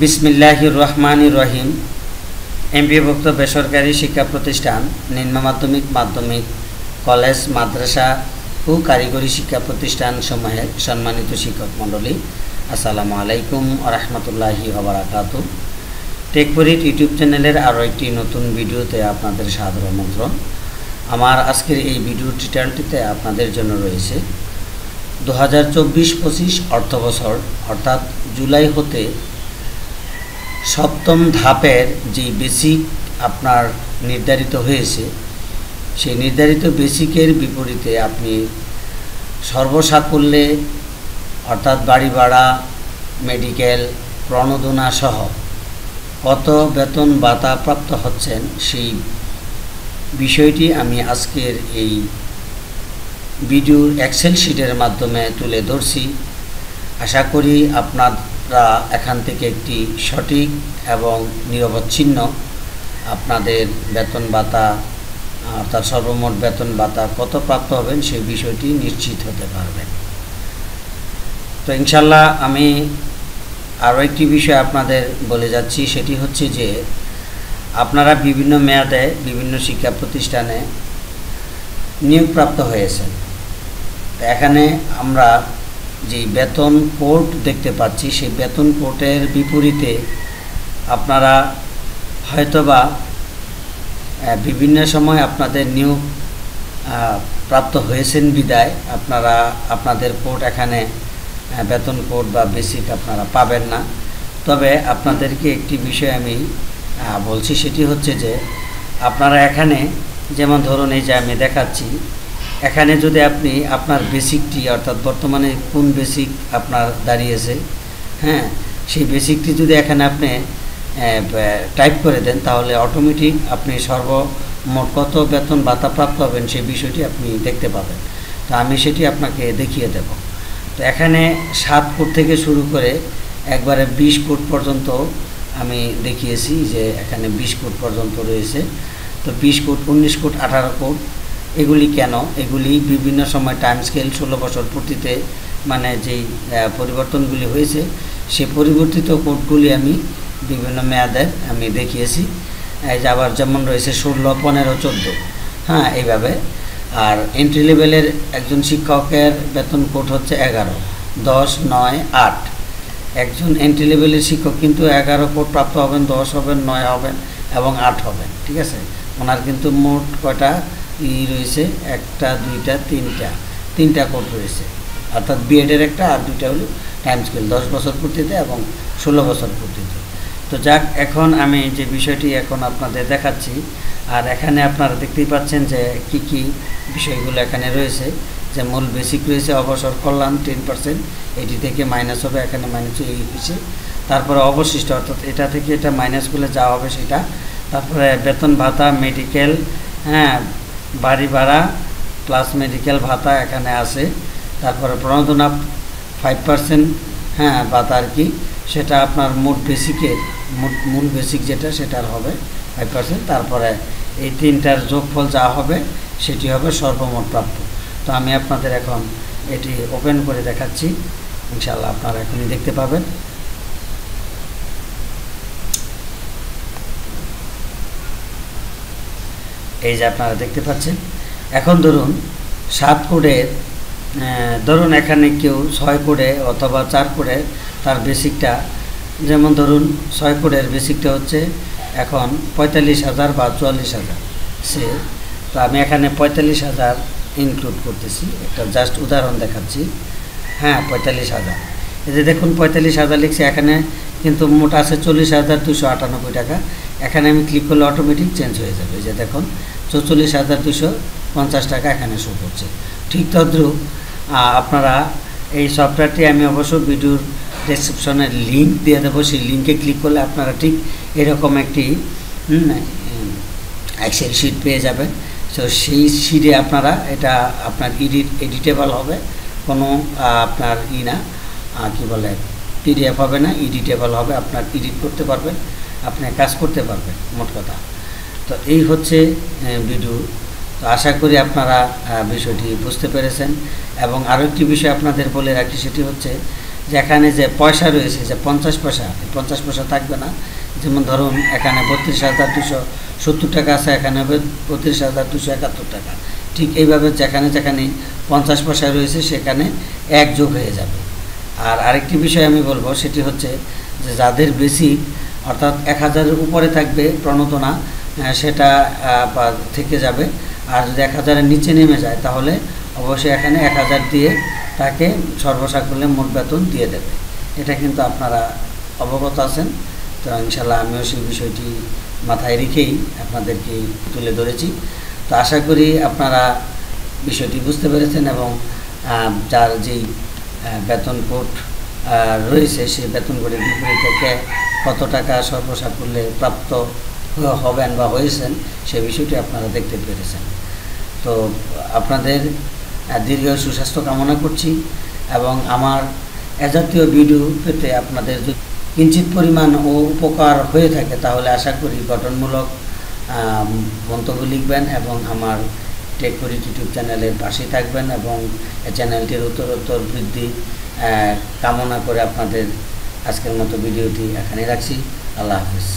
বিসমিল্লাহির রহমানির রহিম। এমপিওভুক্ত বেসরকারি শিক্ষা প্রতিষ্ঠান, নিম্ন মাধ্যমিক, মাধ্যমিক, কলেজ, মাদ্রাসা ও কারিগরি শিক্ষা প্রতিষ্ঠান সমূহের সম্মানিত শিক্ষক মণ্ডলী, আসসালামু আলাইকুম ওয়া রাহমাতুল্লাহি ওয়া বারাকাতুহু। টেকপরিট ইউটিউব চ্যানেলের আরও একটি নতুন ভিডিওতে আপনাদের সাদর আমন্ত্রণ। আমার আজকের এই ভিডিও টিউটোরিয়ালটিতে আপনাদের জন্য রয়েছে 2024-25 অর্থবছর অর্থাৎ জুলাই হতে সপ্তম ধাপের যে বেসিক আপনার নির্ধারিত হয়েছে, সেই নির্ধারিত বেসিকের বিপরীতে আপনি সর্বসাকুল্যে অর্থাৎ বাড়ি ভাড়া, মেডিকেল, প্রণোদনা সহ কত বেতন ভাতা প্রাপ্ত হচ্ছেন সেই বিষয়টি আমি আজকের এই ভিডিওর এক্সেল শিটের মাধ্যমে তুলে ধরছি। আশা করি আপনারা এখান থেকে একটি সঠিক এবং নিরবচ্ছিন্ন আপনাদের বেতন ভাতা অর্থাৎ সর্বমোট বেতন ভাতা কত প্রাপ্ত হবেন সেই বিষয়টি নিশ্চিত হতে পারবেন। তো ইনশাল্লাহ আমি আরও একটি বিষয় আপনাদের বলে যাচ্ছি, সেটি হচ্ছে যে আপনারা বিভিন্ন মেয়াদে বিভিন্ন শিক্ষা প্রতিষ্ঠানে নিয়োগপ্রাপ্ত হয়েছেন। তো এখানে আমরা যে বেতন কোড দেখতে পাচ্ছি, সেই বেতন কোডের বিপরীতে আপনারা হয়তোবা বিভিন্ন সময় আপনাদের নিয়োগ প্রাপ্ত হয়েছেন বিদায় আপনারা আপনাদের কোড এখানে বেতন কোড বা বেসিক আপনারা পাবেন না। তবে আপনাদেরকে একটি বিষয় আমি বলছি, সেটি হচ্ছে যে আপনারা এখানে যেমন ধরুন এই যে আমি দেখাচ্ছি, এখানে যদি আপনি আপনার বেসিকটি অর্থাৎ বর্তমানে কোন বেসিক আপনার দাঁড়িয়েছে, সেই বেসিকটি যদি এখানে আপনি টাইপ করে দেন তাহলে অটোমেটিক আপনি সর্বমোট কত বেতন ভাতা প্রাপ্ত হবেন সেই বিষয়টি আপনি দেখতে পাবেন। তো আমি সেটি আপনাকে দেখিয়ে দেব। তো এখানে 7 কোড থেকে শুরু করে একবারে 20 কোড পর্যন্ত আমি দেখিয়েছি যে এখানে 20 কোড পর্যন্ত রয়েছে। তো 20 কোড, 19 কোড, 18 কোড এগুলি কেন? এগুলি বিভিন্ন সময় টাইম স্কেল 16 বছর পূর্তিতে মানে যেই পরিবর্তনগুলি হয়েছে সেই পরিবর্তিত কোডগুলি আমি বিভিন্ন মেয়াদের আমি দেখিয়েছি। এই যে আবার যেমন রয়েছে 16, 15, 14 এইভাবে। আর এন্ট্রি লেভেলের একজন শিক্ষকের বেতন কোড হচ্ছে 11, 10, 9, 8। একজন এন্ট্রি লেভেলের শিক্ষক কিন্তু 11 কোড প্রাপ্ত হবেন, 10 হবেন, 9 হবেন এবং 8 হবেন। ঠিক আছে, ওনার কিন্তু মোট কয়টা রয়েছে? 1, 2, 3টা কোড রয়েছে, অর্থাৎ বিএডের একটা আর 2টা হলো টাইম স্কেল 10 বছর পূর্তিতে এবং 16 বছর পূর্তিতে। তো যাক, এখন আমি যে বিষয়টি এখন আপনাদের দেখাচ্ছি, আর এখানে আপনারা দেখতেই পাচ্ছেন যে কি কি বিষয়গুলো এখানে রয়েছে। যে মূল বেসিক রয়েছে, অবসর কল্যাণ 10%, এটি থেকে মাইনাস হবে, এখানে মাইনাস হয়েছে। তারপরে অবশিষ্ট অর্থাৎ এটা থেকে এটা মাইনাসগুলো যা হবে সেটা। তারপরে বেতন ভাতা, মেডিকেল, বাড়ি ভাড়া প্লাস মেডিকেল ভাতা এখানে আছে। তারপরে প্রণোদনা 5% ভাতা আর কি, সেটা আপনার মোট বেসিকের মূল বেসিক যেটা সেটার হবে 5%। তারপরে এই 3টার যোগফল যা হবে সেটি হবে সর্বমোট প্রাপ্য। তো আমি আপনাদের এখন এটি ওপেন করে দেখাচ্ছি, ইনশাআল্লাহ আপনারা এখনই দেখতে পাবেন। এই যে আপনারা দেখতে পাচ্ছেন। এখন ধরুন 7 কোডের ধরুন এখানে কেউ 6 কোডে অথবা 4 কোডে তার বেসিকটা, যেমন ধরুন 6 কোডের বেসিকটা হচ্ছে এখন 45,000 বা 44,000 সে। তো আমি এখানে 45,000 ইনক্লুড করতেছি, একটা জাস্ট উদাহরণ দেখাচ্ছি। 45,000, এই যে দেখুন 45,000 লিখছে, এখানে কিন্তু মোট আছে 40,298 টাকা। এখানে আমি ক্লিক করলে অটোমেটিক চেঞ্জ হয়ে যাবে। এই যে দেখুন 44,250 টাকা এখানে শো করছে। ঠিক তদ্রুপ আপনারা এই সফটওয়্যারটি আমি অবশ্য ভিডিওর ডেসক্রিপশনে লিঙ্ক দিয়ে দেবো, সেই লিঙ্কে ক্লিক করলে আপনারা ঠিক এরকম একটি এক্সেল শিট পেয়ে যাবেন। তো সেই শিটে আপনারা এটা আপনার এডিটেবল হবে, কোনো আপনার কি বলে পিডিএফ হবে না, এডিটেবল হবে, আপনার এডিট করতে পারবেন, আপনি কাজ করতে পারবেন মোট কথা। তো এই হচ্ছে ভিডিও। তো আশা করি আপনারা বিষয়টি বুঝতে পেরেছেন। এবং আরও একটি বিষয় আপনাদের বলে রাখি, সেটি হচ্ছে যেখানে যে পয়সা রয়েছে যে 50 পয়সা, 50 পয়সা থাকবে না। যেমন ধরুন এখানে 32,270 টাকা আছে, এখানে হবে 32,271 টাকা। ঠিক এইভাবে যেখানে যেখানে 50 পয়সা রয়েছে সেখানে 1 যোগ হয়ে যাবে। আর আরেকটি বিষয় আমি বলবো, সেটি হচ্ছে যে যাদের বেসিক অর্থাৎ 1000-এর উপরে থাকবে প্রণোদনা, সেটা থেকে যাবে। আর যদি 1000-এর নিচে নেমে যায় তাহলে অবশ্যই এখানে 1000 দিয়ে তাকে সর্বসাকুল্যে মোট বেতন দিয়ে দেবে। এটা কিন্তু আপনারা অবগত আছেন। তো ইনশাল্লাহ আমিও সেই বিষয়টি মাথায় রেখেই আপনাদেরকে তুলে ধরেছি। তো আশা করি আপনারা বিষয়টি বুঝতে পেরেছেন এবং যার যেই বেতন কোড রয়েছে সেই বেতন কোডের বিপরীত থেকে কত টাকা সর্বসাকুল্যে প্রাপ্ত হবেন বা হয়েছেন সে বিষয়টি আপনারা দেখতে পেরেছেন। তো আপনাদের দীর্ঘ সুস্বাস্থ্য কামনা করছি এবং আমার এ জাতীয় ভিডিও পেতে আপনাদের যদি কিঞ্চিত পরিমাণ ও উপকার হয়ে থাকে তাহলে আশা করি গঠনমূলক মন্তব্য লিখবেন এবং আমার টেক ফর ইট ইউটিউব চ্যানেলের পাশেই থাকবেন এবং চ্যানেলটির উত্তরোত্তর বৃদ্ধি কামনা করে আপনাদের আজকের মতো ভিডিওটি এখানেই রাখছি। আল্লাহ হাফিজ।